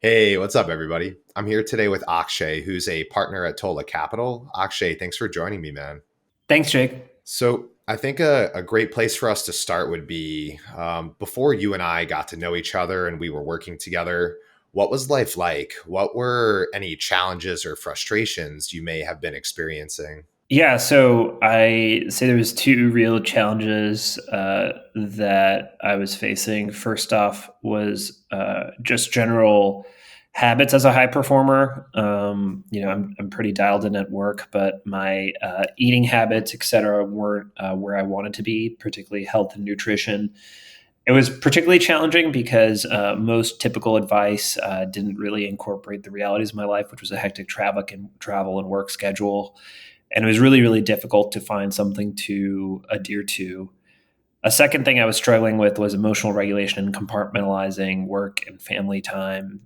Hey, what's up, everybody? I'm here today with Akshay, who's a partner at Tola Capital. Akshay, thanks for joining me, man. Thanks, Jake. So, I think a great place for us to start would be before you and I got to know each other and we were working together. What was life like? What were any challenges or frustrations you may have been experiencing? Yeah, so I say there was two real challenges that I was facing. First off was just general habits as a high performer. I'm pretty dialed in at work, but my eating habits, et cetera, weren't where I wanted to be, particularly health and nutrition. It was particularly challenging because most typical advice didn't really incorporate the realities of my life, which was a hectic travel and work schedule, and it was really, really difficult to find something to adhere to. A second thing I was struggling with was emotional regulation and compartmentalizing work and family time,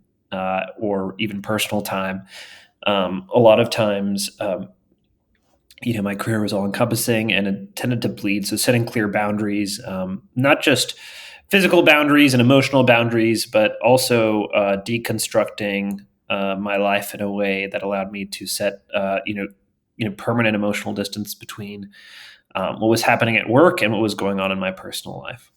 or even personal time. A lot of times, my career was all encompassing and it tended to bleed. So setting clear boundaries, not just physical boundaries and emotional boundaries, but also deconstructing my life in a way that allowed me to set, permanent emotional distance between what was happening at work and what was going on in my personal life.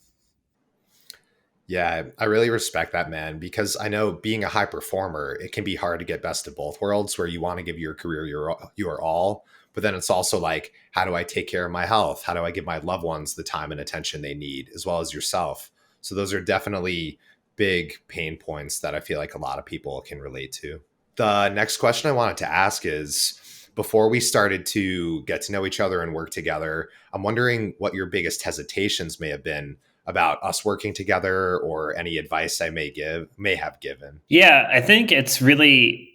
Yeah, I really respect that, man, because I know being a high performer, it can be hard to get best of both worlds where you want to give your career your all, but then it's also like, how do I take care of my health? How do I give my loved ones the time and attention they need, as well as yourself? So those are definitely big pain points that I feel like a lot of people can relate to. The next question I wanted to ask is, before we started to get to know each other and work together, I'm wondering what your biggest hesitations may have been about us working together or any advice I may have given. Yeah, I think it's really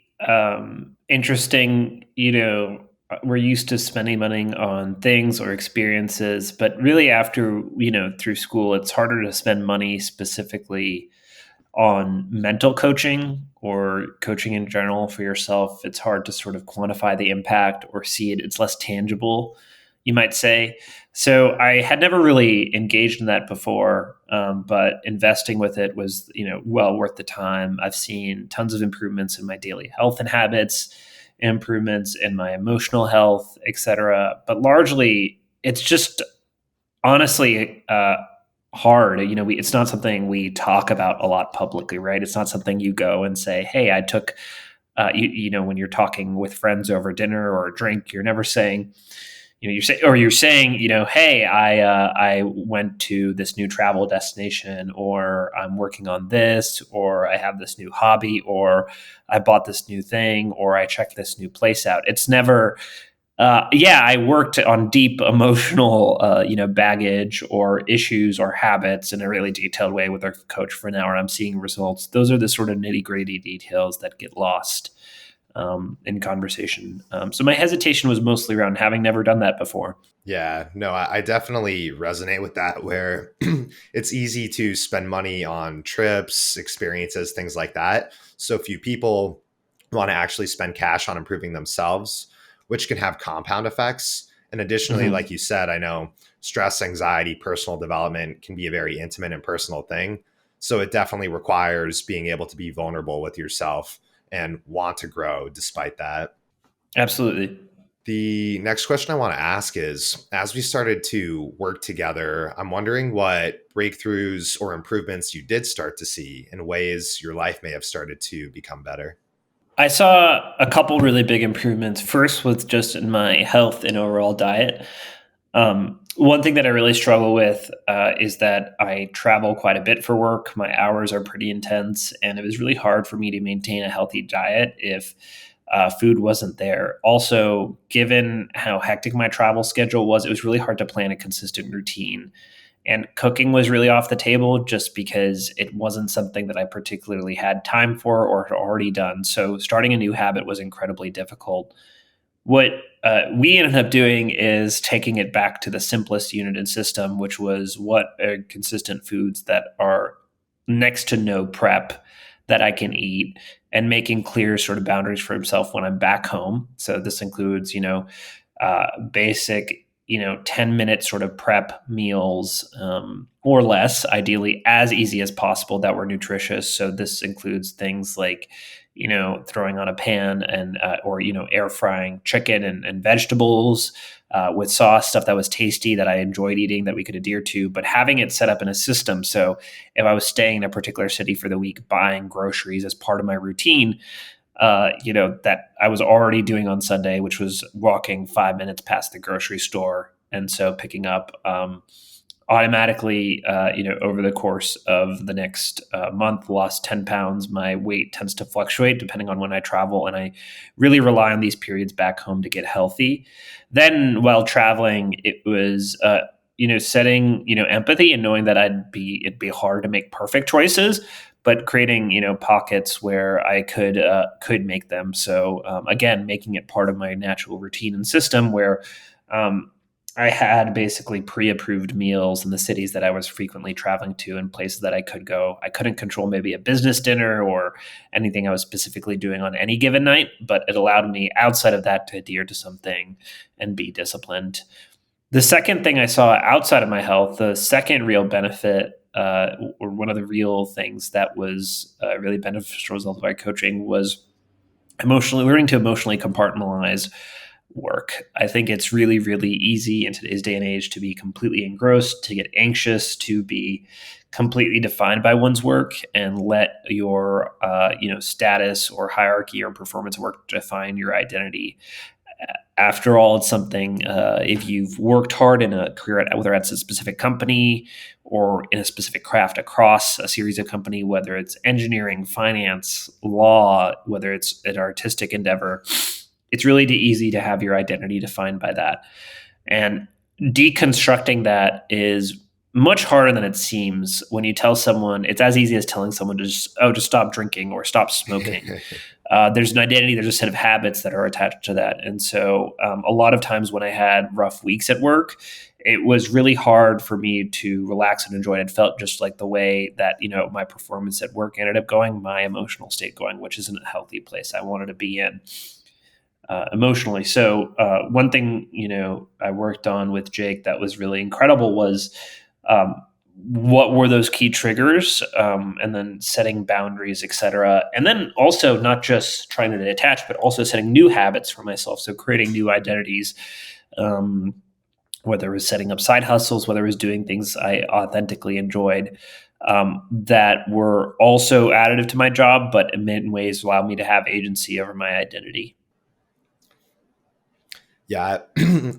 interesting. We're used to spending money on things or experiences, but really, after through school, it's harder to spend money specifically on mental coaching or coaching in general for yourself. It's hard to sort of quantify the impact or see it. It's less tangible, you might say. So I had never really engaged in that before, but investing with it was, well worth the time. I've seen tons of improvements in my daily health and habits, improvements in my emotional health, etc. But largely, it's just honestly hard. It's not something we talk about a lot publicly, right? It's not something you go and say, "Hey, I took." When you're talking with friends over dinner or a drink, you're never saying, you're saying, "Hey, I went to this new travel destination, or I'm working on this, or I have this new hobby, or I bought this new thing, or I checked this new place out." It's never yeah, I worked on deep emotional, baggage or issues or habits in a really detailed way with our coach for an hour. I'm seeing results. Those are the sort of nitty gritty details that get lost in conversation. So my hesitation was mostly around having never done that before. Yeah, no, I definitely resonate with that where it's easy to spend money on trips, experiences, things like that. So few people want to actually spend cash on improving themselves, which can have compound effects. And additionally, like Mhm. you said, I know stress, anxiety, personal development can be a very intimate and personal thing. So it definitely requires being able to be vulnerable with yourself and want to grow despite that. Absolutely. The next question I want to ask is, as we started to work together, I'm wondering what breakthroughs or improvements you did start to see in ways your life may have started to become better. I saw a couple really big improvements. First was just in my health and overall diet. One thing that I really struggle with is that I travel quite a bit for work. My hours are pretty intense, and it was really hard for me to maintain a healthy diet if food wasn't there. Also, given how hectic my travel schedule was, it was really hard to plan a consistent routine. And cooking was really off the table just because it wasn't something that I particularly had time for or had already done. So starting a new habit was incredibly difficult. What we ended up doing is taking it back to the simplest unit and system, which was what are consistent foods that are next to no prep that I can eat, and making clear sort of boundaries for himself when I'm back home. So this includes, basic 10-minute sort of prep meals, or less, ideally as easy as possible, that were nutritious. So this includes things like, throwing on a pan and or air frying chicken and vegetables with sauce, stuff that was tasty that I enjoyed eating that we could adhere to, but having it set up in a system. So if I was staying in a particular city for the week, buying groceries as part of my routine, that I was already doing on Sunday, which was walking 5 minutes past the grocery store. And so picking up automatically, over the course of the next month, lost 10 pounds. My weight tends to fluctuate depending on when I travel. And I really rely on these periods back home to get healthy. Then while traveling, it was, setting, empathy and knowing that it'd be hard to make perfect choices, but creating, pockets where I could make them. So again, making it part of my natural routine and system where I had basically pre-approved meals in the cities that I was frequently traveling to and places that I could go. I couldn't control maybe a business dinner or anything I was specifically doing on any given night, but it allowed me outside of that to adhere to something and be disciplined. The second thing I saw outside of my health, the second real benefit, or one of the real things that was a really beneficial result of my coaching, was learning to emotionally compartmentalize work. I think it's really, really easy in today's day and age to be completely engrossed, to get anxious, to be completely defined by one's work, and let your status or hierarchy or performance of work define your identity. After all, it's something, if you've worked hard in a career, whether it's a specific company or in a specific craft across a series of company, whether it's engineering, finance, law, whether it's an artistic endeavor, it's really easy to have your identity defined by that. And deconstructing that is much harder than it seems. When you tell someone, it's as easy as telling someone to just stop drinking or stop smoking. There's an identity, there's a set of habits that are attached to that. And so a lot of times when I had rough weeks at work, it was really hard for me to relax and enjoy it. It felt just like the way that, my performance at work ended up going, my emotional state going, which isn't a healthy place I wanted to be in. Emotionally. So one thing, I worked on with Jake that was really incredible was what were those key triggers, and then setting boundaries, et cetera. And then also not just trying to detach, but also setting new habits for myself. So creating new identities, whether it was setting up side hustles, whether it was doing things I authentically enjoyed, that were also additive to my job, but in many ways allowed me to have agency over my identity. Yeah,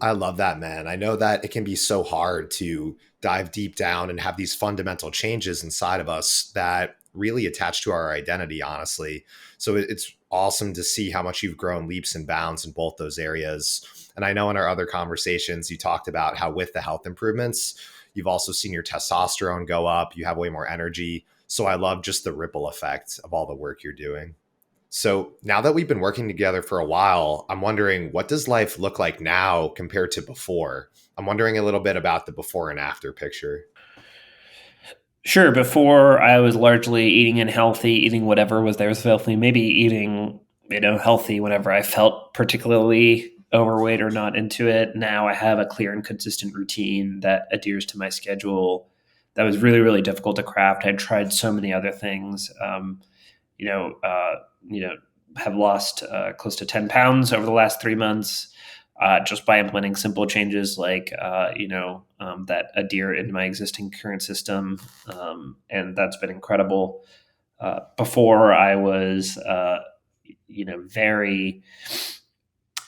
I love that, man. I know that it can be so hard to dive deep down and have these fundamental changes inside of us that really attach to our identity, honestly. So it's awesome to see how much you've grown leaps and bounds in both those areas. And I know in our other conversations, you talked about how with the health improvements, you've also seen your testosterone go up, you have way more energy. So I love just the ripple effect of all the work you're doing. So now that we've been working together for a while, I'm wondering, what does life look like now compared to before? I'm wondering a little bit about the before and after picture. Sure. Before, I was largely eating unhealthy, eating whatever was there was healthy, maybe eating, healthy whenever I felt particularly overweight or not into it. Now I have a clear and consistent routine that adheres to my schedule. That was really, really difficult to craft. I tried so many other things. You know, uh, you know, have lost close to 10 pounds over the last 3 months, just by implementing simple changes like, that adhere in my existing current system. And that's been incredible. Before I was, very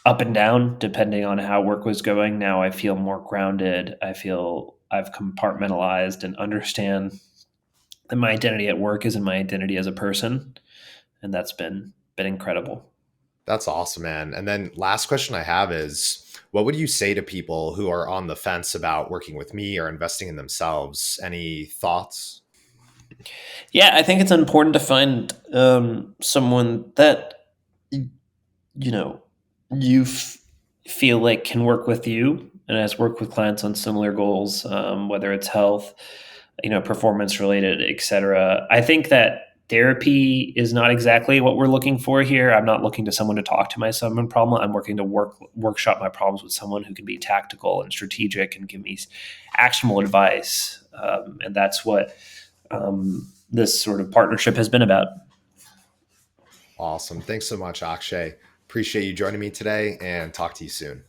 up and down depending on how work was going. Now I feel more grounded. I feel I've compartmentalized and understand that my identity at work isn't my identity as a person, and that's been incredible. That's awesome, man. And then last question I have is, what would you say to people who are on the fence about working with me or investing in themselves? Any thoughts? Yeah, I think it's important to find someone that you know you feel like can work with you and has worked with clients on similar goals, whether it's health, performance related, etc. I think that therapy is not exactly what we're looking for here. I'm not looking to someone to talk to my someone problem. I'm working to workshop my problems with someone who can be tactical and strategic and give me actionable advice. And that's what this sort of partnership has been about. Awesome. Thanks so much, Akshay. Appreciate you joining me today, and talk to you soon.